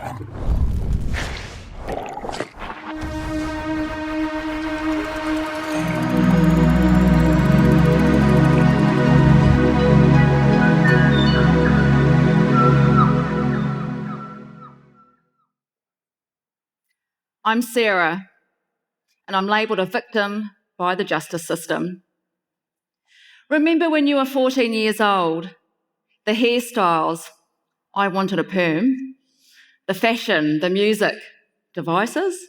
I'm Sarah, and I'm labelled a victim by the justice system. Remember when you were 14 years old? The hairstyles, I wanted a perm. The fashion, the music, devices.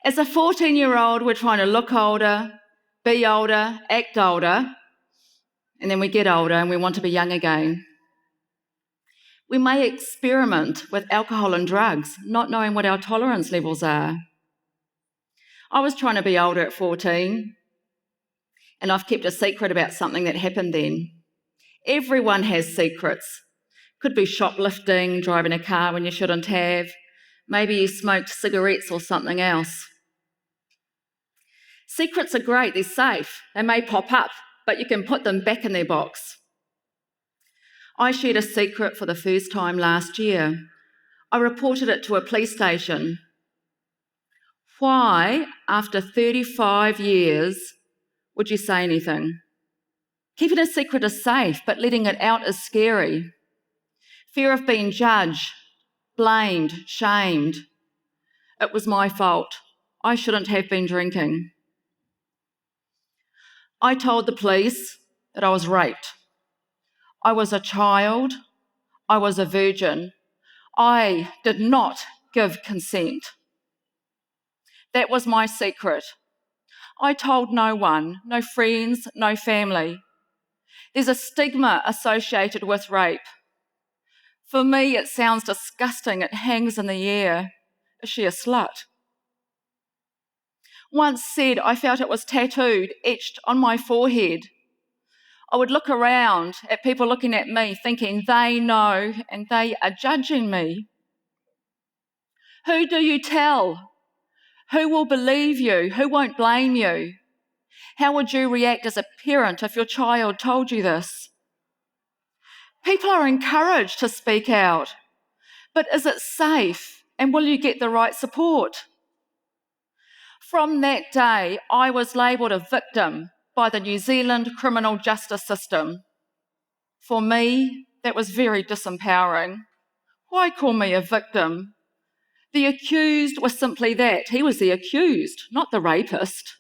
As a 14-year-old, we're trying to look older, be older, act older, and then we get older and we want to be young again. We may experiment with alcohol and drugs, not knowing what our tolerance levels are. I was trying to be older at 14, and I've kept a secret about something that happened then. Everyone has secrets. Could be shoplifting, driving a car when you shouldn't have. Maybe you smoked cigarettes or something else. Secrets are great, they're safe. They may pop up, but you can put them back in their box. I shared a secret for the first time last year. I reported it to a police station. Why, after 35 years, would you say anything? Keeping a secret is safe, but letting it out is scary. Fear of being judged, blamed, shamed. It was my fault. I shouldn't have been drinking. I told the police that I was raped. I was a child. I was a virgin. I did not give consent. That was my secret. I told no one, no friends, no family. There's a stigma associated with rape. For me, it sounds disgusting. It hangs in the air. Is she a slut? Once said, I felt it was tattooed, etched on my forehead. I would look around at people looking at me, thinking they know and they are judging me. Who do you tell? Who will believe you? Who won't blame you? How would you react as a parent if your child told you this? People are encouraged to speak out, but is it safe and will you get the right support? From that day, I was labelled a victim by the New Zealand criminal justice system. For me, that was very disempowering. Why call me a victim? The accused was simply that. He was the accused, not the rapist.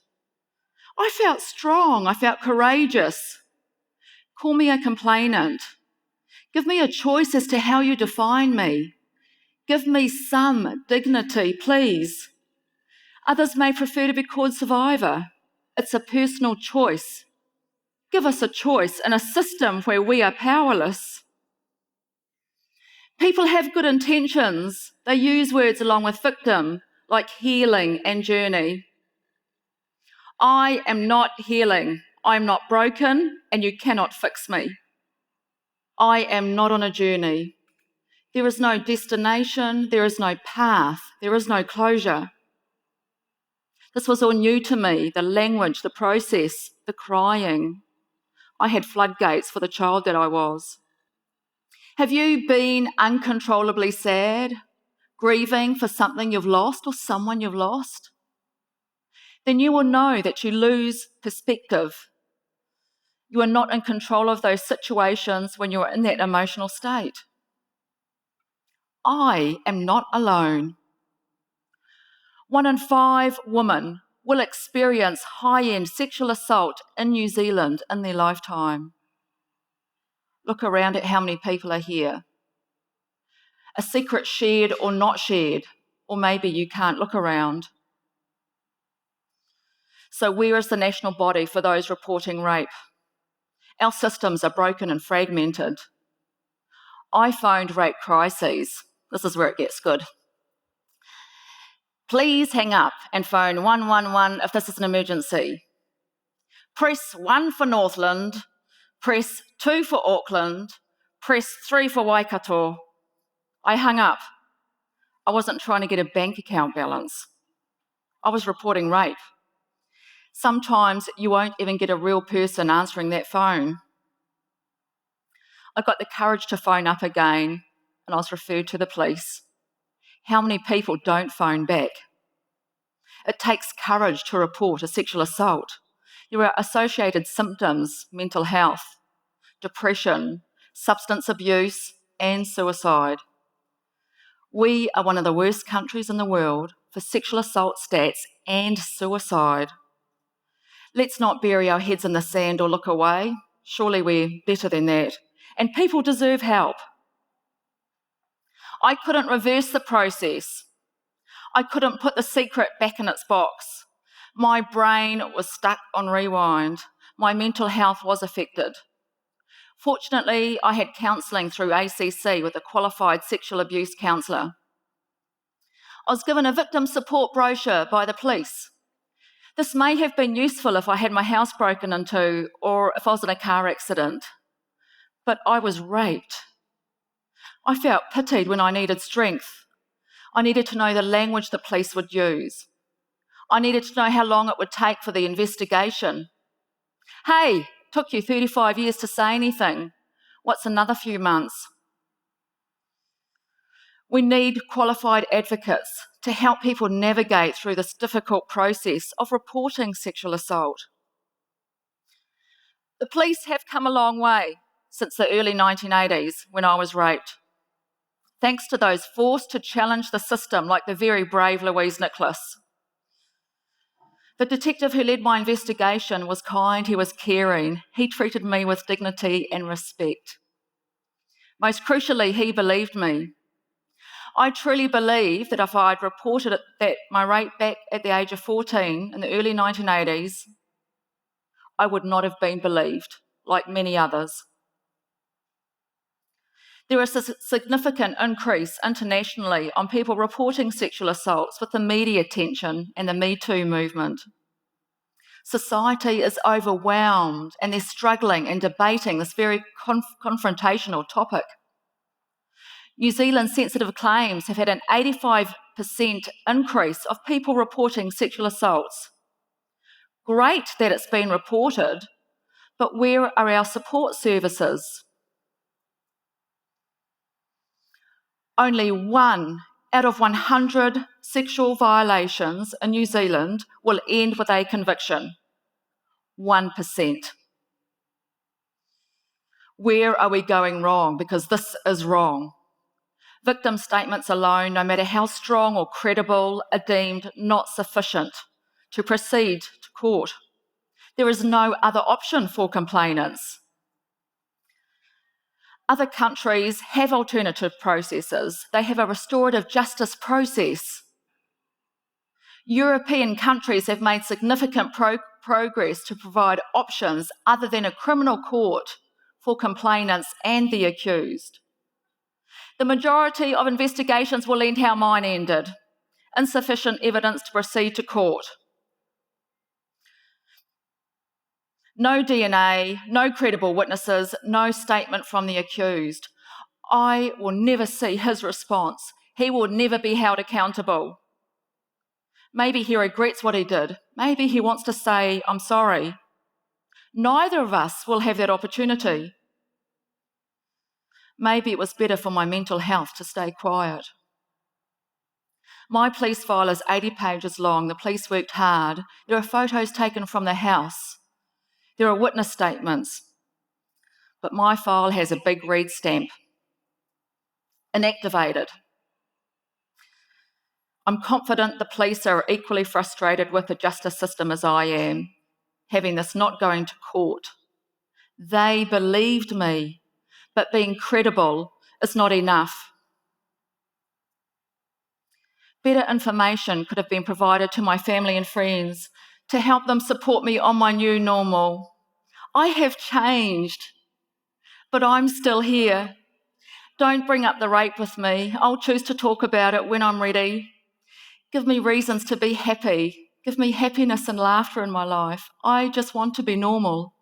I felt strong. I felt courageous. Call me a complainant. Give me a choice as to how you define me. Give me some dignity, please. Others may prefer to be called survivor. It's a personal choice. Give us a choice in a system where we are powerless. People have good intentions. They use words along with victim, like healing and journey. I am not healing. I'm not broken, and you cannot fix me. I am not on a journey. There is no destination, there is no path, there is no closure. This was all new to me, the language, the process, the crying. I had floodgates for the child that I was. Have you been uncontrollably sad, grieving for something you've lost or someone you've lost? Then you will know that you lose perspective. You are not in control of those situations when you are in that emotional state. I am not alone. 1 in 5 women will experience high-end sexual assault in New Zealand in their lifetime. Look around at how many people are here. A secret shared or not shared, or maybe you can't look around. So where is the national body for those reporting rape? Our systems are broken and fragmented. I phoned rape crises. This is where it gets good. Please hang up and phone 111 if this is an emergency. Press 1 for Northland, press 2 for Auckland, press 3 for Waikato. I hung up. I wasn't trying to get a bank account balance. I was reporting rape. Sometimes you won't even get a real person answering that phone. I got the courage to phone up again, and I was referred to the police. How many people don't phone back? It takes courage to report a sexual assault. There are associated symptoms: mental health, depression, substance abuse, and suicide. We are one of the worst countries in the world for sexual assault stats and suicide. Let's not bury our heads in the sand or look away. Surely we're better than that. And people deserve help. I couldn't reverse the process. I couldn't put the secret back in its box. My brain was stuck on rewind. My mental health was affected. Fortunately, I had counselling through ACC with a qualified sexual abuse counsellor. I was given a victim support brochure by the police. This may have been useful if I had my house broken into or if I was in a car accident. But I was raped. I felt pitied when I needed strength. I needed to know the language the police would use. I needed to know how long it would take for the investigation. Hey, took you 35 years to say anything. What's another few months? We need qualified advocates to help people navigate through this difficult process of reporting sexual assault. The police have come a long way since the early 1980s when I was raped. Thanks to those forced to challenge the system like the very brave Louise Nicholas. The detective who led my investigation was kind, he was caring, he treated me with dignity and respect. Most crucially, he believed me. I truly believe that if I'd reported my rape back at the age of 14 in the early 1980s, I would not have been believed, like many others. There is a significant increase internationally on people reporting sexual assaults with the media attention and the Me Too movement. Society is overwhelmed and they're struggling and debating this very confrontational topic. New Zealand's sensitive claims have had an 85% increase of people reporting sexual assaults. Great that it's been reported, but where are our support services? Only 1 out of 100 sexual violations in New Zealand will end with a conviction. 1%. Where are we going wrong? Because this is wrong. Victim statements alone, no matter how strong or credible, are deemed not sufficient to proceed to court. There is no other option for complainants. Other countries have alternative processes. They have a restorative justice process. European countries have made significant progress to provide options other than a criminal court for complainants and the accused. The majority of investigations will end how mine ended: insufficient evidence to proceed to court. No DNA, no credible witnesses, no statement from the accused. I will never see his response. He will never be held accountable. Maybe he regrets what he did. Maybe he wants to say, "I'm sorry." Neither of us will have that opportunity. Maybe it was better for my mental health to stay quiet. My police file is 80 pages long. The police worked hard. There are photos taken from the house. There are witness statements. But my file has a big red stamp. Inactivated. I'm confident the police are equally frustrated with the justice system as I am, having this not going to court. They believed me, but being credible is not enough. Better information could have been provided to my family and friends to help them support me on my new normal. I have changed, but I'm still here. Don't bring up the rape with me. I'll choose to talk about it when I'm ready. Give me reasons to be happy. Give me happiness and laughter in my life. I just want to be normal.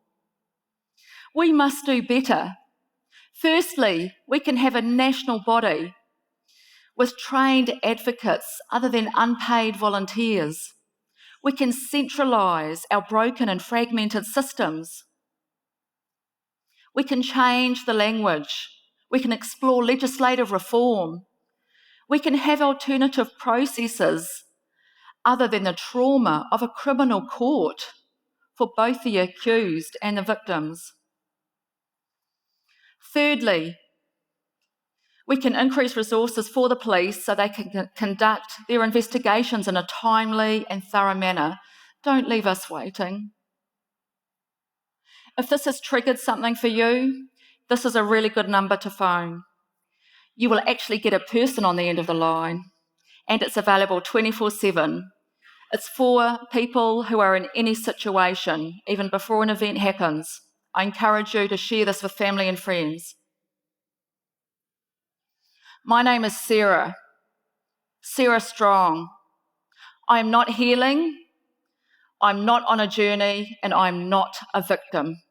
We must do better. Firstly, we can have a national body with trained advocates other than unpaid volunteers. We can centralise our broken and fragmented systems. We can change the language. We can explore legislative reform. We can have alternative processes other than the trauma of a criminal court for both the accused and the victims. Thirdly, we can increase resources for the police so they can conduct their investigations in a timely and thorough manner. Don't leave us waiting. If this has triggered something for you, this is a really good number to phone. You will actually get a person on the end of the line, and it's available 24/7. It's for people who are in any situation, even before an event happens. I encourage you to share this with family and friends. My name is Sarah Strong. I am not healing, I'm not on a journey, and I'm not a victim.